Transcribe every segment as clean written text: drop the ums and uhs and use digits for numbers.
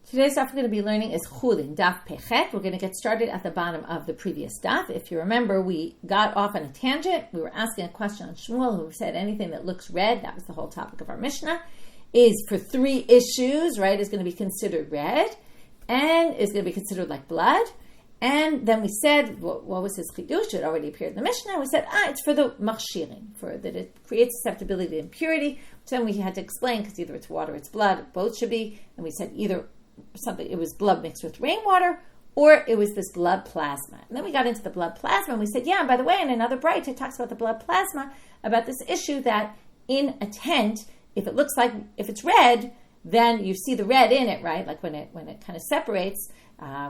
Today's daf we're going to be learning is Chullin, daf pechet. We're going to get started at the bottom of the previous daf. If you remember, we got off on a tangent. We were asking a question on Shmuel, who said anything that looks red, that was the whole topic of our Mishnah, is for 3 issues, right, is going to be considered red, and is going to be considered like blood. And then we said, what was his chidush? It already appeared in the Mishnah. We said, it's for the machshirin, for that it creates susceptibility to impurity. So then we had to explain, because either it's water or it's blood, both should be. And we said either something, it was blood mixed with rainwater, or it was this blood plasma. And then we got into the blood plasma, and we said, and by the way, in another bright, it talks about the blood plasma, about this issue that in a tent, if it looks like, if it's red, then you see the red in it, right? Like when it kind of separates,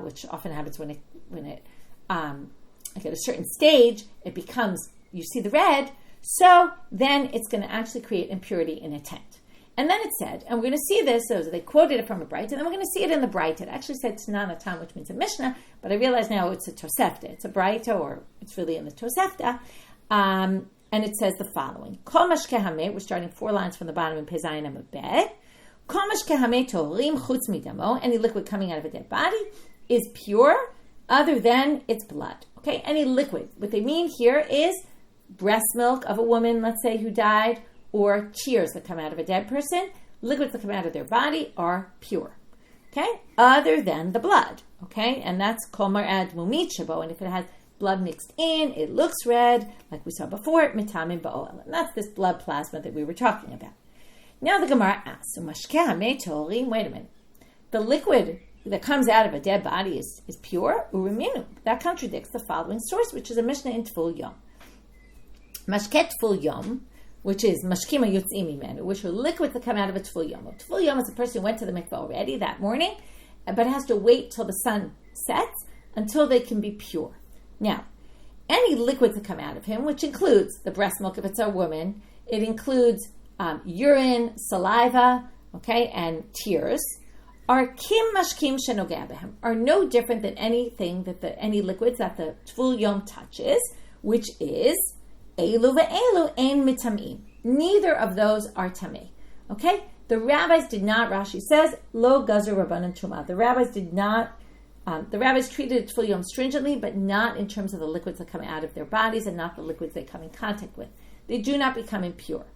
which often happens when it like at a certain stage, it becomes, you see the red, so then it's going to actually create impurity in a tent. And then it said, and we're going to see this, so they quoted it from a Bright, and then we're going to see it in the Bright. It actually said Tanan Atam, which means a Mishnah, but I realize now it's a Tosefta. It's a Bright, or it's really in the Tosefta. And it says the following. Kol mashkeh hameh, we're starting 4 lines from the bottom in Pezayin Amabed. Kol mashkeh hameh torim chutz midamo, any liquid coming out of a dead body, is pure, other than its blood. Okay, any liquid. What they mean here is breast milk of a woman, let's say, who died, or tears that come out of a dead person, liquids that come out of their body are pure, okay? Other than the blood, okay? And that's kol mar'ad mumit shabo, and if it has blood mixed in, it looks red, like we saw before, mitamim ba'ol, and that's this blood plasma that we were talking about. Now the Gemara asks, so mashkeh hameh torim, wait a minute, the liquid that comes out of a dead body is pure, uriminu. That contradicts the following source, which is a Mishnah in Tful Yom. Mashkeh Tful Yom, which is mashkima yotzim mimenu, which are liquids that come out of a tful yom. Tful yom is a person who went to the mikveh already that morning, but has to wait till the sun sets until they can be pure. Now, any liquids that come out of him, which includes the breast milk if it's a woman, it includes urine, saliva, okay, and tears, are kim mashkim shenogeh behem, are no different than anything that any liquids that the tful yom touches, which is Elu ve'elu ein mitamim. Neither of those are tamei. Okay? The rabbis did not, Rashi says, lo gazer rabbanan tumah. The rabbis did not, the rabbis treated tful yom stringently, but not in terms of the liquids that come out of their bodies and not the liquids they come in contact with. They do not become impure.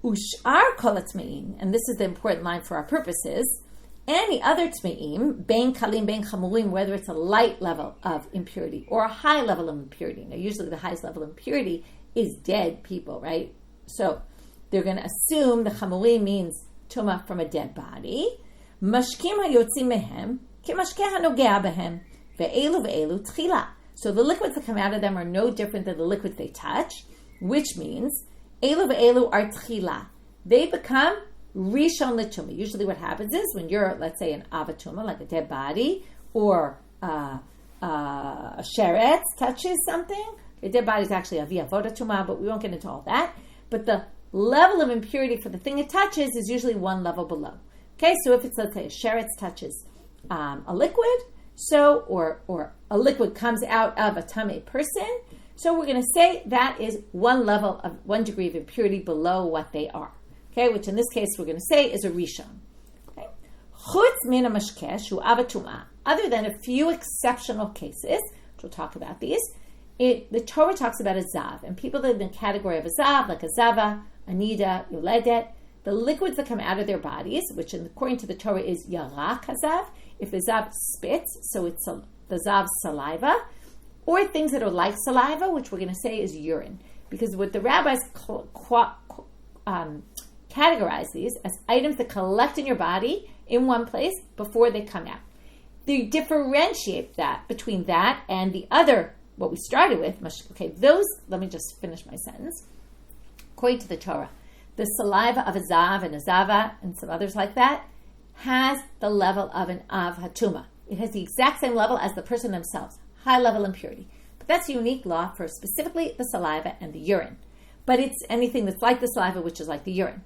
Ushar kol atmeim, and this is the important line for our purposes, any other tmeim, bein kalim, bein chamurim, whether it's a light level of impurity or a high level of impurity. Now, usually the highest level of impurity is dead people, right? So they're going to assume the chamurim means tuma from a dead body. Mashkim hayotzim mehem, ki mashkeh hanogeh behem, ve'elu ve'elu tchila. So the liquids that come out of them are no different than the liquids they touch, which means elu ve'elu are tchila. They become Rishon l'tuma. Usually what happens is when you're, let's say, an avatuma, like a dead body, or a sheretz touches something. A dead body is actually a v'avoda tuma, but we won't get into all that. But the level of impurity for the thing it touches is usually one level below. Okay, so if it's, let's say, a sheretz touches a liquid, so or a liquid comes out of a tamei person, so we're going to say that is one degree of impurity below what they are. Okay, which in this case we're going to say is a rishon. Okay, chutz min hamashkeh shu avatuma. Other than a few exceptional cases, which we'll talk about these, the Torah talks about a zav, and people that are in the category of a zav, like a zava, anida, yoledet, the liquids that come out of their bodies, which according to the Torah is yarak hazav. If the zav spits, so it's the zav's saliva, or things that are like saliva, which we're going to say is urine, because what the rabbis categorize these as items that collect in your body in one place before they come out. They differentiate that between that and the other, what we started with. Okay, those, let me just finish my sentence. According to the Torah, the saliva of a zav and a zava and some others like that has the level of an av hatuma. It has the exact same level as the person themselves, high level impurity. But that's a unique law for specifically the saliva and the urine. But it's anything that's like the saliva, which is like the urine.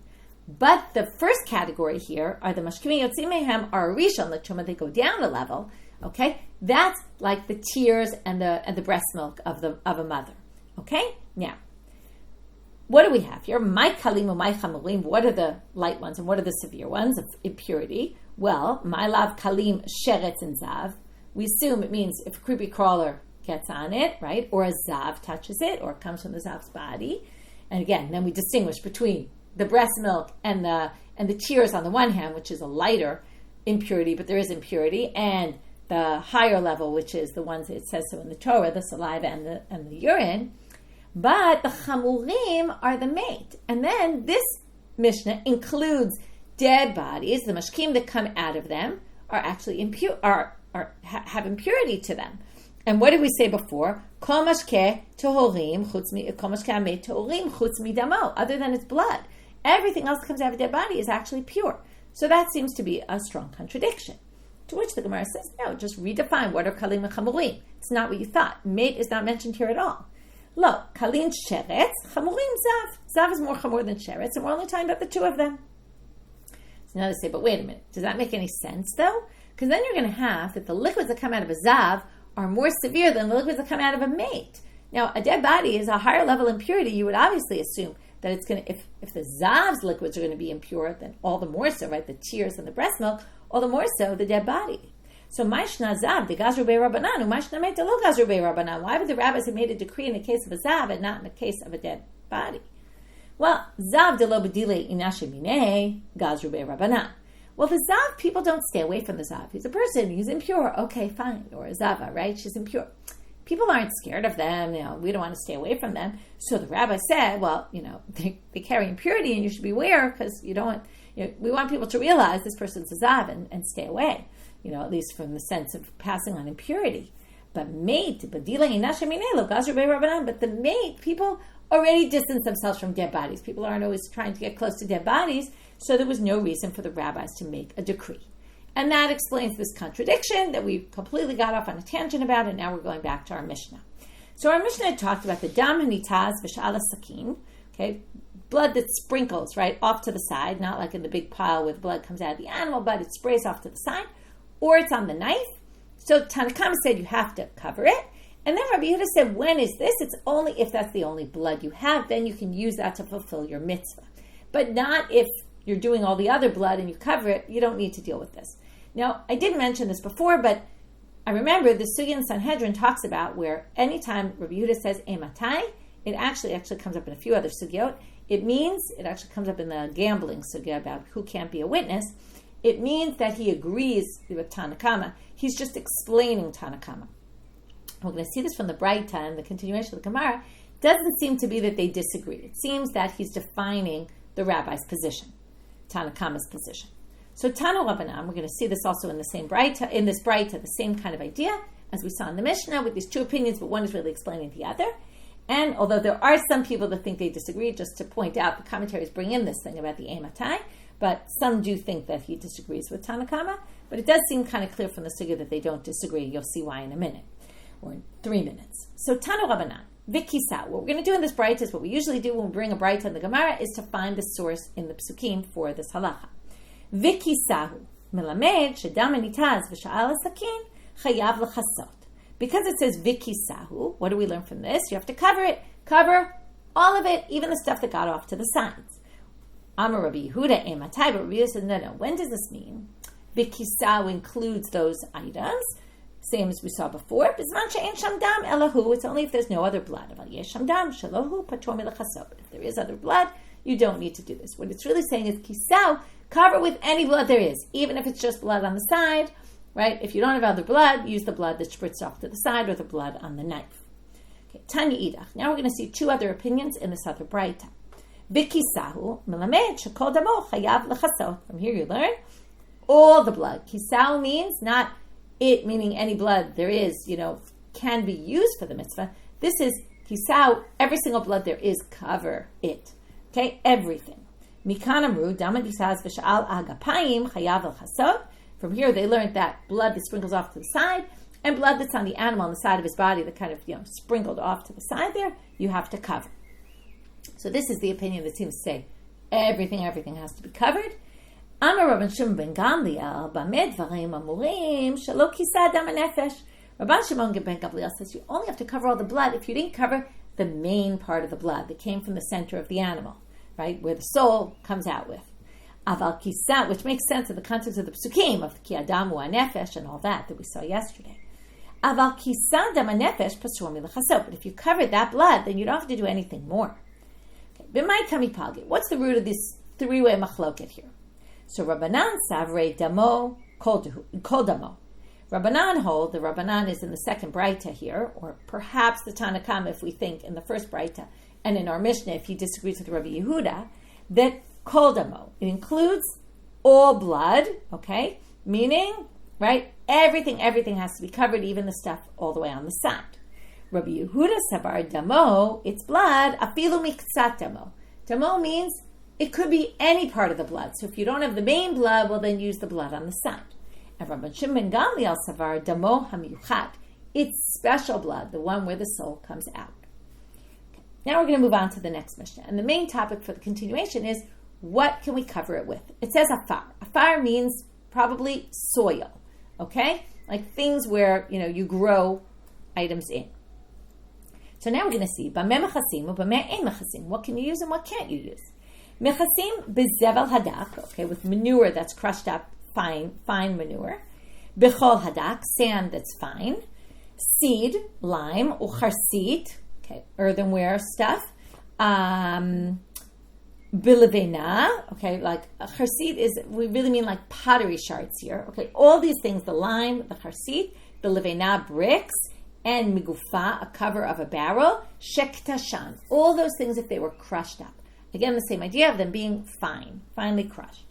But the first category here are the mashkimi yotzim mehem are rishon l'tuma. They go down a level. Okay, that's like the tears and the breast milk of a mother. Okay, now what do we have here? My kalim, my chamurim. What are the light ones and what are the severe ones of impurity? Well, my love kalim sheretz and zav. We assume it means if a creepy crawler gets on it, right, or a zav touches it, or it comes from the zav's body. And again, then we distinguish between the breast milk and the tears on the one hand, which is a lighter impurity, but there is impurity, and the higher level, which is the ones that it says so in the Torah, the saliva and the urine. But the chamurim are the mate. And then this Mishnah includes dead bodies. The mashkim that come out of them are actually impure, have impurity to them. And what did we say before? Kol mashkeh tohorim chutz midamo. Other than its blood, everything else that comes out of a dead body is actually pure. So that seems to be a strong contradiction. To which the Gemara says, no, just redefine what are kalim and chamurim. It's not what you thought. Mate is not mentioned here at all. Lo, kalin sheretz, chamurim zav. Zav is more chamur than sheretz, and we're only talking about the two of them. So now they say, but wait a minute, does that make any sense though? Because then you're going to have that the liquids that come out of a zav are more severe than the liquids that come out of a mate. Now, a dead body is a higher level impurity. You would obviously assume that it's going to, if the zav's liquids are going to be impure, then all the more so, right? The tears and the breast milk, all the more so the dead body. So, Maishna Zav, the Gazru Bei Rabbanan, Maishna Meit Lo Gazru Bei Rabbanan. Why would the rabbis have made a decree in the case of a Zav and not in the case of a dead body? Well, Zav de lo bedile inashe mine, Gazru Bei Rabbanan. Well, the Zav, people don't stay away from the Zav. He's a person, he's impure. Okay, fine. Or a Zava, right? She's impure. People aren't scared of them. We don't want to stay away from them. So the rabbi said, well, they carry impurity and you should beware because you don't want, we want people to realize this person's a Zav and stay away, at least from the sense of passing on impurity. But the mate, people already distance themselves from dead bodies. People aren't always trying to get close to dead bodies, so there was no reason for the rabbis to make a decree. And that explains this contradiction that we completely got off on a tangent about, and now we're going back to our Mishnah. So our Mishnah had talked about the dam hanitaz v'sha'al sakin, okay, blood that sprinkles right off to the side, not like in the big pile where the blood comes out of the animal, but it sprays off to the side, or it's on the knife. So Tanakama said you have to cover it. And then Rabbi Yehuda said, when is this? It's only if that's the only blood you have, then you can use that to fulfill your mitzvah. But not if you're doing all the other blood and you cover it, you don't need to deal with this. Now, I didn't mention this before, but I remember the Sugya in Sanhedrin talks about where anytime Rabbi Yehuda says ematai, it actually comes up in a few other sugyot. It actually comes up in the gambling sugya about who can't be a witness. It means that he agrees with Tanakama. He's just explaining Tanakama. We're going to see this from the Braita and the continuation of the Gemara. It doesn't seem to be that they disagree. It seems that he's defining the rabbi's position, Tanakama's position. So Tanu Rabbanan, we're going to see this also in the same Braita, the same kind of idea as we saw in the Mishnah with these two opinions, but one is really explaining the other. And although there are some people that think they disagree, just to point out, the commentaries bring in this thing about the ematai, but some do think that he disagrees with Tanakama. But it does seem kind of clear from the sugya that they don't disagree. You'll see why in a minute, or in 3 minutes. So Tanu Rabbanan, Vikisa. What we're going to do in this Braita is what we usually do when we bring a Braita in the Gemara is to find the source in the Psukim for this halacha. Vikisahu melamed shedam nitaz v'sha'al sakin chayav l'chasot. Because it says vikisahu, what do we learn from this? You have to cover it. Cover all of it, even the stuff that got off to the sides. Amar Rabbi Yehuda ematai, but Rabbi Yehuda says, no. When does this mean? Vikisahu includes those items, same as we saw before. Bizman she'en sham dam elahu. It's only if there's no other blood. Aval yesh sham dam shalohu patur milachasot. If there is other blood, you don't need to do this. What it's really saying is kisau, cover with any blood there is, even if it's just blood on the side, right? If you don't have other blood, use the blood that spritz off to the side or the blood on the knife. Okay, Tanya Idach. Now we're going to see two other opinions in this other Braita. Bikisahu melamed shekol damo chayav l'chasot. From here you learn all the blood. Kisau means not it, meaning any blood there is, can be used for the mitzvah. This is kisau, every single blood there is, cover it. Okay, everything. Mikan amru damad yisaz v'sha'al agapayim chayav al-chasot. From here they learned that blood that sprinkles off to the side and blood that's on the animal on the side of his body that kind of sprinkled off to the side there, you have to cover. So this is the opinion that seems to say everything has to be covered. Amar Rabban Shimon ben Gamliel b'med dvarim amurim shelo kisa dam nefesh. Rabban Shimon ben Gamliel says you only have to cover all the blood if you didn't cover the main part of the blood that came from the center of the animal, right, where the soul comes out with. Aval kisa, which makes sense in the context of the psukim of ki adamu hanefesh and all that we saw yesterday. Aval kisa dam hanefesh pasur milachaso. But if you covered that blood, then you don't have to do anything more. B'may kami palgi. What's the root of this three-way machloket here? So Rabbanan savrei damo kol damo. Rabbanan hold, the Rabbanan is in the second Braita here, or perhaps the Tanakam if we think in the first Braita, and in our Mishnah if he disagrees with Rabbi Yehuda, that kol damo, it includes all blood, okay? Meaning, right, everything has to be covered, even the stuff all the way on the side. Rabbi Yehuda savar damo, it's blood, afilu miktsat damo. Damo means it could be any part of the blood. So if you don't have the main blood, well then use the blood on the side. And Rabban Shimon Gamliel savar damo hamiyuchat. It's special blood, the one where the soul comes out. Okay. Now we're going to move on to the next Mishnah. And the main topic for the continuation is, what can we cover it with? It says afar. Afar means probably soil, okay? Like things where, you grow items in. So now we're going to see, b'meh mechasim or b'meh ein mechasim. What can you use and what can't you use? Mechasim b'zevel hadak, okay, with manure that's crushed up, fine manure. B'chol hadak, sand that's fine. Seed, lime, ucharsit, okay, earthenware stuff. Bilivena, okay, like charsit is, we really mean like pottery shards here. Okay, all these things, the lime, the charsit, bilivena, bricks, and migufa, a cover of a barrel, shektashan, all those things if they were crushed up. Again, the same idea of them being finely crushed.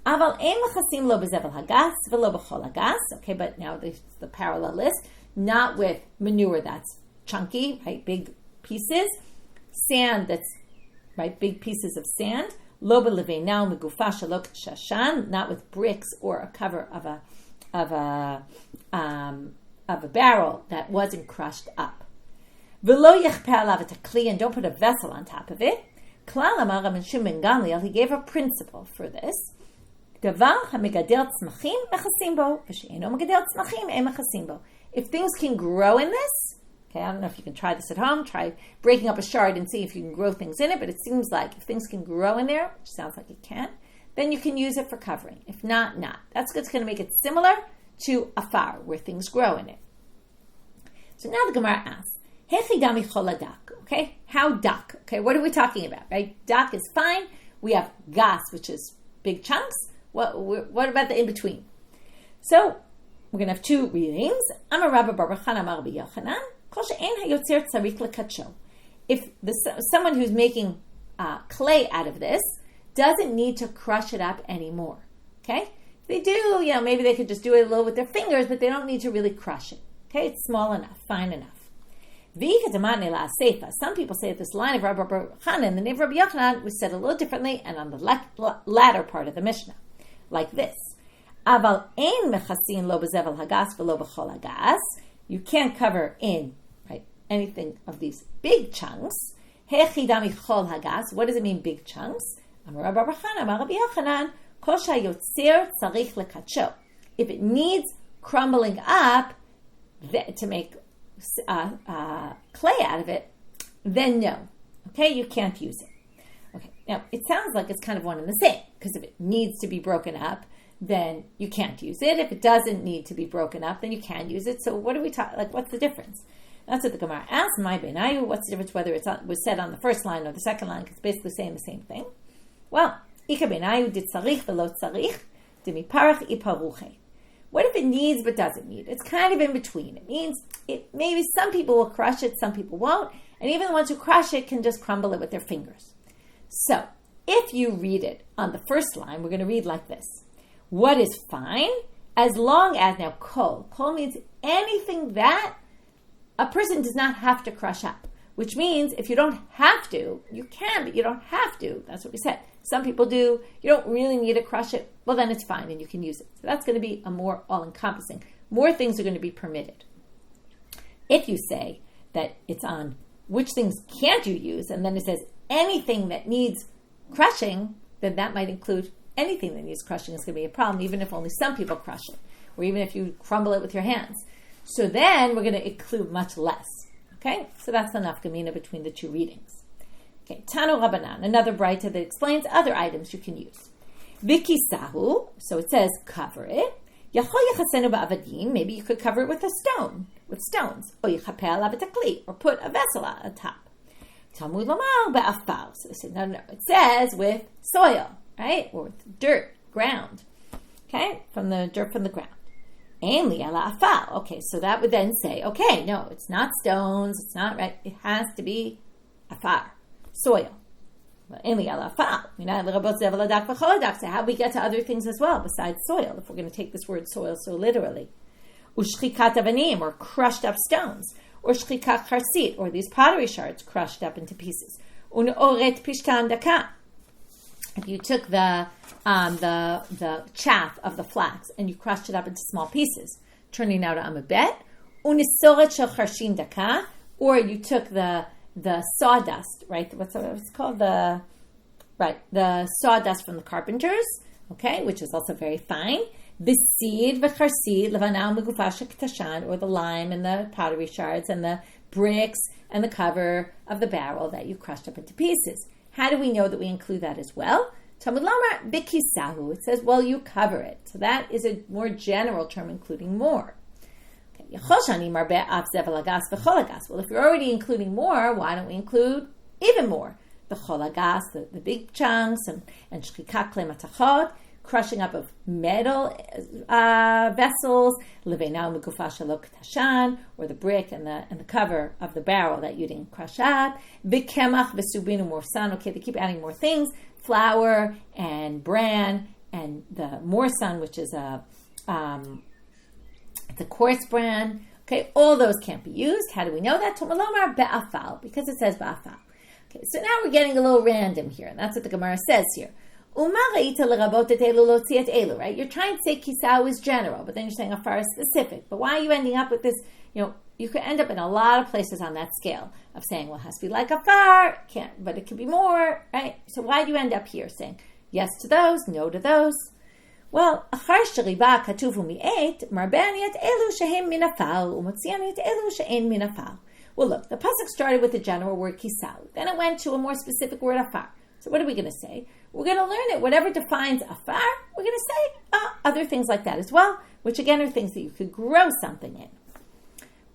Aval ein mechasim lo bezevel hagas v'lo b'chol hagas. Okay, but now there's the parallel list. Not with manure that's chunky, right, big pieces. Sand that's, right, big pieces of sand. Lo b'leveinau migufa shalok shashan. Not with bricks or a cover of a barrel that wasn't crushed up. V'lo yechpeh alav et hakli, and don't put a vessel on top of it. Klal amar Rabban Shimon Gamliel, he gave a principle for this. Davar hamigadel tzmachim mechasim bo, v'she'eno megadel tzmachim ein mechasim bo. If things can grow in this, okay, I don't know if you can try this at home, try breaking up a shard and see if you can grow things in it, but it seems like if things can grow in there, which sounds like it can, then you can use it for covering. If not, not. That's what's going to make it similar to afar, where things grow in it. So now the Gemara asks, Hechidami choladak, okay? How dak? Okay, what are we talking about, right? Dak is fine. We have gas, which is big chunks. What about the in-between? So we're going to have two readings. Amar Rabba Bar Bachan Amar Rabbi Yochanan, Kol she'en hayotzer tzarich lekatsho. If someone who's making clay out of this doesn't need to crush it up anymore, okay? If they do, maybe they could just do it a little with their fingers, but they don't need to really crush it. Okay, it's small enough, fine enough. Some people say that this line of Rabbi Bar Bachan and the name of Rabbi Yochanan was said a little differently and on the latter part of the Mishnah, like this. Aval ein mechasin lo bezevel hagas v'lo b'chol hagas. You can't cover in, right, anything of these big chunks. Hechidami chol hagas. What does it mean, big chunks? Amar Rabbi Bar Bachan, Amar Rabbi Yochanan, kol shayotzer tzarich lekatsho. If it needs crumbling up to make clay out of it, then no. Okay, you can't use it. Okay, now it sounds like it's kind of one and the same, because if it needs to be broken up, then you can't use it. If it doesn't need to be broken up, then you can use it. So what are we talking, like, what's the difference? That's what the Gemara asks. My benayu, what's the difference whether it was said on the first line or the second line? Because it's basically saying the same thing. Well, ika benayu dit tzarich velo tzarich demiparach iparuche. What if it needs but doesn't need? It's kind of in between. It means maybe some people will crush it, some people won't, and even the ones who crush it can just crumble it with their fingers. So, if you read it on the first line, we're going to read like this. What is fine? As long as, now kol means anything that a person does not have to crush up, which means if you don't have to, you can, but you don't have to. That's what we said. Some people do. You don't really need to crush it. Well, then it's fine and you can use it. So that's going to be a more all-encompassing. More things are going to be permitted. If you say that it's on which things can't you use, and then it says anything that needs crushing, then that might include anything that needs crushing is going to be a problem, even if only some people crush it, or even if you crumble it with your hands. So then we're going to include much less. Okay? So that's the nafkamina between the two readings. Okay, Tanu Rabbanan, another Braita that explains other items you can use. Vikisahu, so it says cover it. Maybe you could cover it with stones. Or put a vessel on top. So they say, no. It says with soil, right? Or with dirt, ground. Okay? From the dirt from the ground. Okay, so that would then say, okay, no, it's not stones, it's not right. It has to be afar, soil. So how do we get to other things as well besides soil, if we're going to take this word soil so literally? Or crushed up stones. Or shchikat charsit, or these pottery shards crushed up into pieces. If you took the chaff of the flax and you crushed it up into small pieces, turning out a bet. Or you took the sawdust, right? What's it called? The sawdust from the carpenters, okay, which is also very fine. The seed, or the lime and the pottery shards and the bricks and the cover of the barrel that you crushed up into pieces. How do we know that we include that as well? Talmud Lamar bikisahu. It says, well, you cover it. So that is a more general term, including more. Well, if you're already including more, why don't we include even more? The cholagas, the big chunks, and shchikak kle matachot, crushing up of metal vessels, levenau megufa shelo k'tashan, or the brick and the cover of the barrel that you didn't crush up. V'kemach v'subin u'morsan. Okay, they keep adding more things: flour and bran, and the morsan, which is the coarse bran. Okay, all those can't be used. How do we know that? Tomalomar be'afal, because it says be'afal. Okay, so now we're getting a little random here, and that's what the Gemara says here. Right? You're trying to say kisau is general, but then you're saying afar is specific. But why are you ending up with this? You could end up in a lot of places on that scale of saying, well, it has to be like afar, but it could be more, right? So why do you end up here saying yes to those, no to those? Well, well, look, the pasuk started with the general word kisau. Then it went to a more specific word afar. So what are we going to say? We're going to learn it. Whatever defines afar, we're going to say other things like that as well, which again are things that you could grow something in.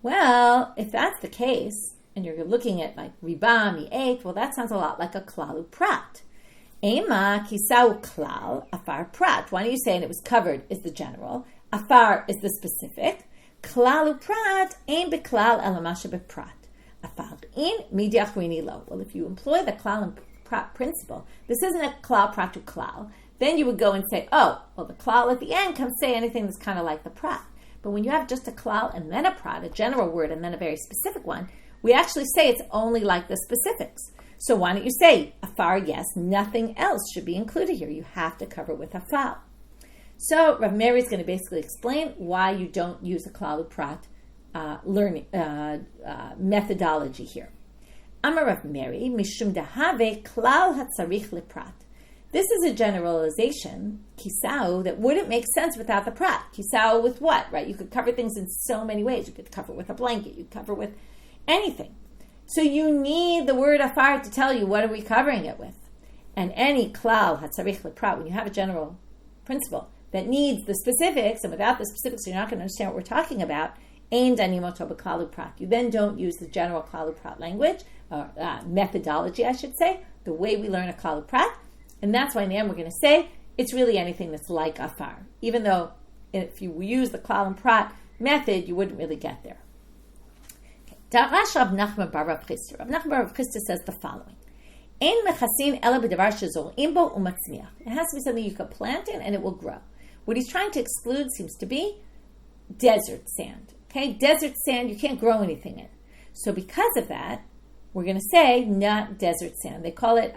Well, if that's the case, and you're looking at like riba mi'et, well, that sounds a lot like a klalu prat. Ema kisau klal, afar prat. Why don't you say, and it was covered, is the general. Afar is the specific. Klalu prat, ein beklal elamasha beprat. Afar in midiach rini lo. Well, if you employ the klal and prat principle, this isn't a klal prat to klal, then you would go and say, oh, well, the klal at the end can say anything that's kind of like the prat. But when you have just a klal and then a prat, a general word and then a very specific one, we actually say it's only like the specifics. So why don't you say, afar, yes, nothing else should be included here. You have to cover with afal. So Rav Meir is going to basically explain why you don't use a klalu prat learning methodology here. Amar Rav Meir, mishum dehave klal hatzarich leprat. This is a generalization, kisau, that wouldn't make sense without the prat. Kisau with what, right? You could cover things in so many ways. You could cover with a blanket. You could cover with anything. So you need the word afar to tell you what are we covering it with. And any klal hatzarich leprat, when you have a general principle that needs the specifics, and without the specifics you're not going to understand what we're talking about, ein danimoto b'klalu prat. You then don't use the general klalu prat language, or methodology, I should say, the way we learn a klalu prat. And that's why now we're going to say it's really anything that's like afar. Even though if you use the klal and prat method, you wouldn't really get there. Darash Rav Nachman bar Rav Chisda. Rav Nachman bar Rav Chisda says the following: Ein mechasin ela b'davar shezor'im bo u'matzmiach. It has to be something you can plant in and it will grow. What he's trying to exclude seems to be desert sand. Okay, desert sand you can't grow anything in. So because of that, we're going to say not desert sand. They call it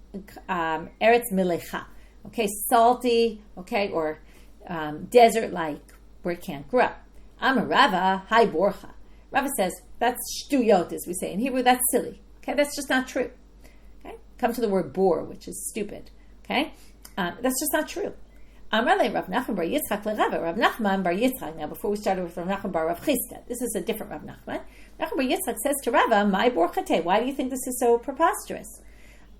eretz milecha. Okay, salty. Okay, or desert-like where it can't grow. Amar Rava hai borcha. Rava says that's shtuyot, as we say in Hebrew. That's silly. Okay, that's just not true. Okay, come to the word bor, which is stupid. Okay, that's just not true. Amrale Rav Nachman bar Yitzchak leRava. Rav Nachman bar Yitzchak. Now, before we started with Rav Nachman bar Rav Chisda, this is a different Rav Nachman. Rav Nachman bar Yitzchak says to Rava, "My borchate. Why do you think this is so preposterous?"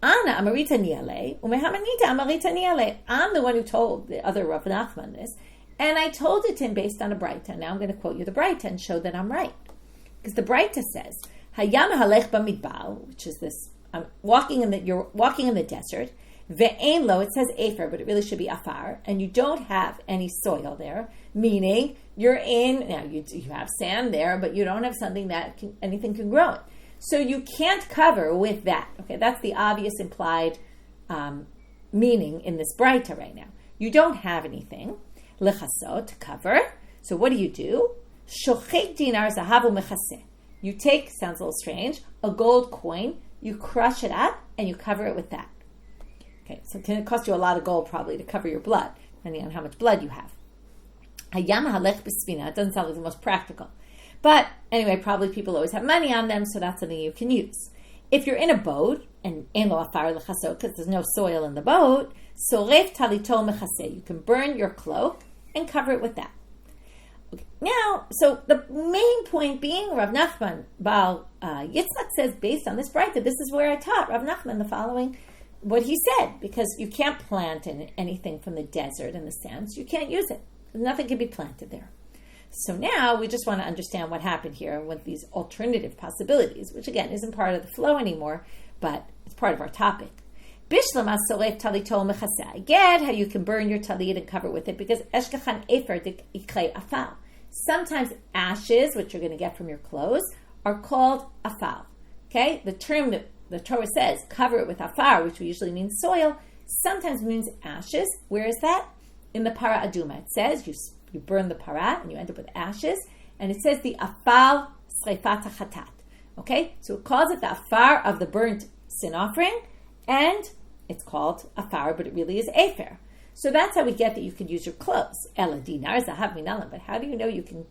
Ana amarita niale, umehamanita amarita niale. I'm the one who told the other Rav Nachman this, and I told it to him based on a Braita. Now I'm going to quote you the Braita and show that I'm right. Because the Braita says, Hayam halech b'midbar, which is this, you're walking in the desert, ve'ein lo, it says afer, but it really should be afar, and you don't have any soil there, meaning you have sand there, but you don't have something that anything can grow it. So you can't cover with that. Okay, that's the obvious implied meaning in this Braita right now. You don't have anything, lechasot, to cover. So what do? Shochek dinar zahavu mechaseh. You take, sounds a little strange, a gold coin, you crush it up, and you cover it with that. Okay, so it can cost you a lot of gold probably to cover your blood, depending on how much blood you have. Hayam halech b'sfina, it doesn't sound like the most practical. But anyway, probably people always have money on them, so that's something you can use. If you're in a boat, and ein lo afar lechasot, because there's no soil in the boat, soref talito mechaseh, you can burn your cloak and cover it with that. Okay. Now, so the main point being, Rav Nachman Baal Yitzchak says, based on this Braita, this is where I taught Rav Nachman the following, what he said, because you can't plant anything from the desert and the sands, you can't use it. Nothing can be planted there. So now we just want to understand what happened here with these alternative possibilities, which again isn't part of the flow anymore, but it's part of our topic. Bishlama soref talito mechaseh. I get how you can burn your talit and cover it with it because eshkachan efer diklei afal. Sometimes ashes, which you're going to get from your clothes, are called afal. Okay, the term that the Torah says, cover it with afar, which usually means soil, sometimes means ashes. Where is that? In the para aduma. It says you burn the para and you end up with ashes, and it says the afal sreifat chatat. Okay, so it calls it the afar of the burnt sin offering, and it's called afar, but it really is afer. So that's how we get that you can use your clothes. Ela dinar zahav minalam. But how do you know you can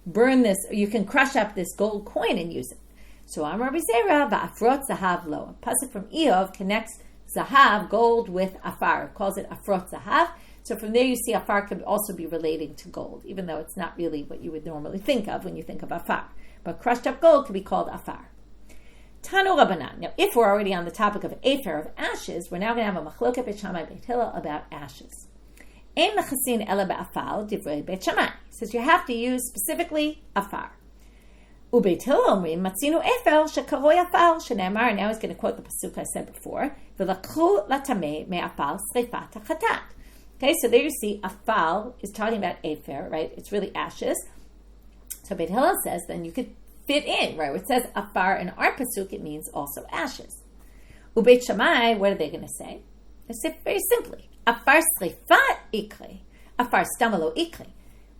burn this, or you can crush up this gold coin and use it? So Amar Rabbi Zera, va'afrot zahav lo. A pasuk from Eov connects zahav, gold, with afar. It calls it afrot zahav. So from there you see afar could also be relating to gold, even though it's not really what you would normally think of when you think of afar. But crushed up gold could be called afar. Tanu Rabbanan. Now, if we're already on the topic of afer, of ashes, we're now going to have a machloket Beit Shammai Beit Hillel about ashes. Ein mechasin ela be'afal divrei Beit Shammai. Says you have to use specifically afar. Ubeit Hillel omrim matzinu efer shekaroi afal shene'amar. Now he's going to quote the pasuk I said before. V'lakhu latamei me'afal sreifat hachatat. Okay, so there you see afal is talking about afer, right? It's really ashes. So Beit Hillel says then you could fit in, right? Where it says afar in our pasuk, it means also ashes. Ubeit Shammai, what are they going to say? They say very simply, afar sreifat ikre, afar stamalo ikre.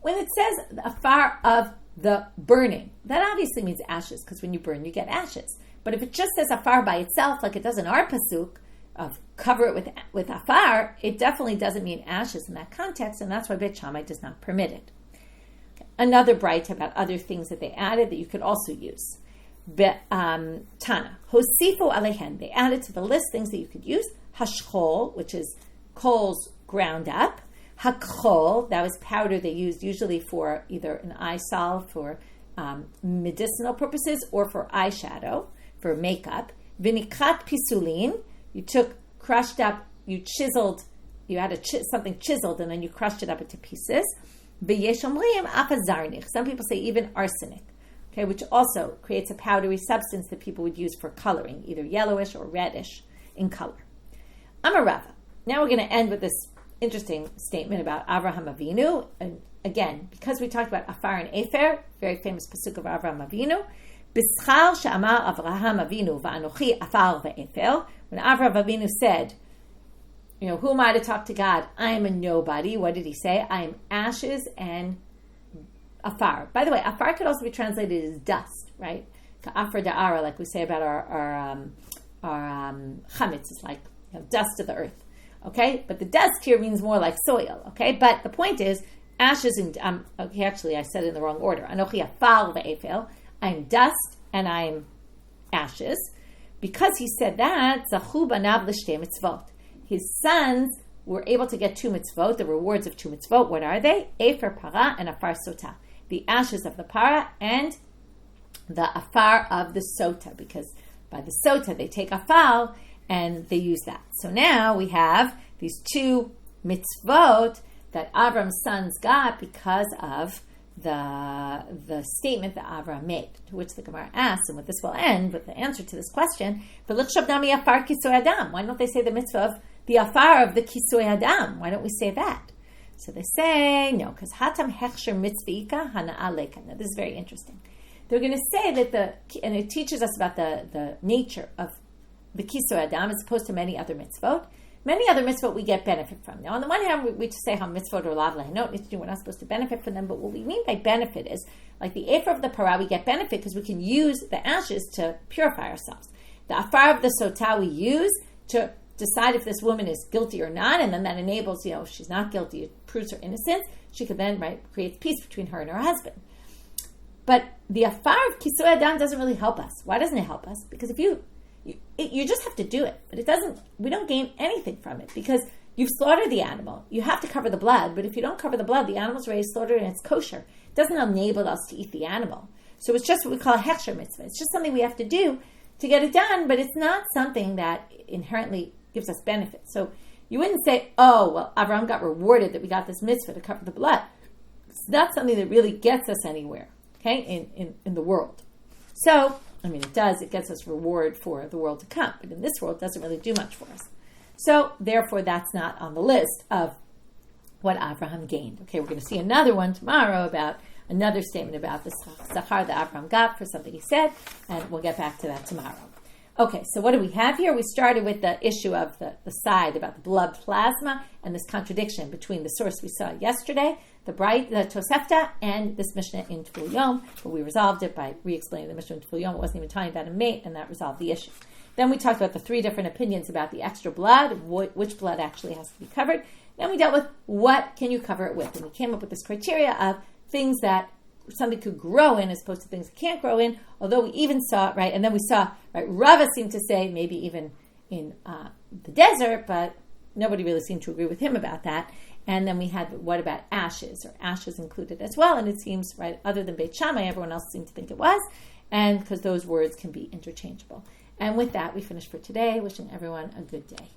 When it says the afar of the burning, that obviously means ashes, because when you burn, you get ashes. But if it just says afar by itself, like it does in our pasuk, of cover it with afar, it definitely doesn't mean ashes in that context, and that's why Beit Shammai does not permit it. Another bright about other things that they added that you could also use. Tana. Hosifu alehen. They added to the list things that you could use. Hashchol, which is coals ground up. Hakchol, that was powder they used usually for either an eye salve for medicinal purposes or for eyeshadow, for makeup. Vinikat pisulin. You took, crushed up, you chiseled, you had something chiseled and then you crushed it up into pieces. Some people say even arsenic, okay, which also creates a powdery substance that people would use for coloring, either yellowish or reddish in color. Amarava. Now we're going to end with this interesting statement about Avraham Avinu. And again, because we talked about Afar and Efer, very famous pasuk of Avraham Avinu, B'schar she'amar Avraham Avinu va'anochi Afar ve'Efer. When Avraham Avinu said, who am I to talk to God? I am a nobody. What did he say? I am ashes and afar. By the way, afar could also be translated as dust, right? Ka'afar da'ara, like we say about our chametz, is like dust of the earth. Okay? But the dust here means more like soil. Okay? But the point is, ashes and, okay, actually I said it in the wrong order. Anochi afar ve'efel. I am dust and I am ashes. Because he said that, zachu banav l'shtei mitzvot. His sons were able to get 2 mitzvot, the rewards of 2 mitzvot. What are they? Efer para and afar sota. The ashes of the para and the afar of the sota. Because by the sota they take afal And they use that. So now we have these two mitzvot that Avram's sons got because of the statement that Avram made, to which the Gemara asks, and with this will end with the answer to this question, why don't they say the mitzvah of the afar of the kisui adam? Why don't we say that? So they say, no, because hatam hechsher mitzvika hana'aleka. Now this is very interesting. They're going to say that and it teaches us about the nature of the kisui adam as opposed to many other mitzvot. Many other mitzvot we get benefit from. Now, on the one hand, we say how mitzvot are lav lehenot, we're not supposed to benefit from them, but what we mean by benefit is, like the ephah of the parah, we get benefit because we can use the ashes to purify ourselves. The afar of the sotah we use to decide if this woman is guilty or not, and then that enables, if she's not guilty, it proves her innocence. She could then, create peace between her and her husband. But the afar of kisui adam doesn't really help us. Why doesn't it help us? Because if you just have to do it, but we don't gain anything from it because you've slaughtered the animal. You have to cover the blood, but if you don't cover the blood, the animal's raised, slaughtered, and it's kosher. It doesn't enable us to eat the animal. So it's just what we call a hechsher mitzvah. It's just something we have to do to get it done, but it's not something that inherently gives us benefit. So you wouldn't say, oh, well, Avraham got rewarded that we got this mitzvah to cover the blood. It's not something that really gets us anywhere, okay, in the world. So, it does. It gets us reward for the world to come. But in this world, it doesn't really do much for us. So, therefore, that's not on the list of what Abraham gained. Okay, we're going to see another one tomorrow about another statement about the sachar that Abraham got for something he said, and we'll get back to that tomorrow. Okay, so what do we have here? We started with the issue of the side about the blood plasma and this contradiction between the source we saw yesterday, the Tosefta, and this Mishnah in Tful Yom, but we resolved it by re-explaining the Mishnah in Tful Yom. It wasn't even talking about a mate, and that resolved the issue. Then we talked about the three different opinions about the extra blood, which blood actually has to be covered. Then we dealt with what can you cover it with, and we came up with this criteria of things that something could grow in as opposed to things that can't grow in, although we even saw, and then we saw, Rava seemed to say maybe even in the desert, but nobody really seemed to agree with him about that. And then we had, what about ashes, or ashes included as well, and it seems, other than Beit Shammai, everyone else seemed to think it was, and because those words can be interchangeable. And with that, we finish for today, wishing everyone a good day.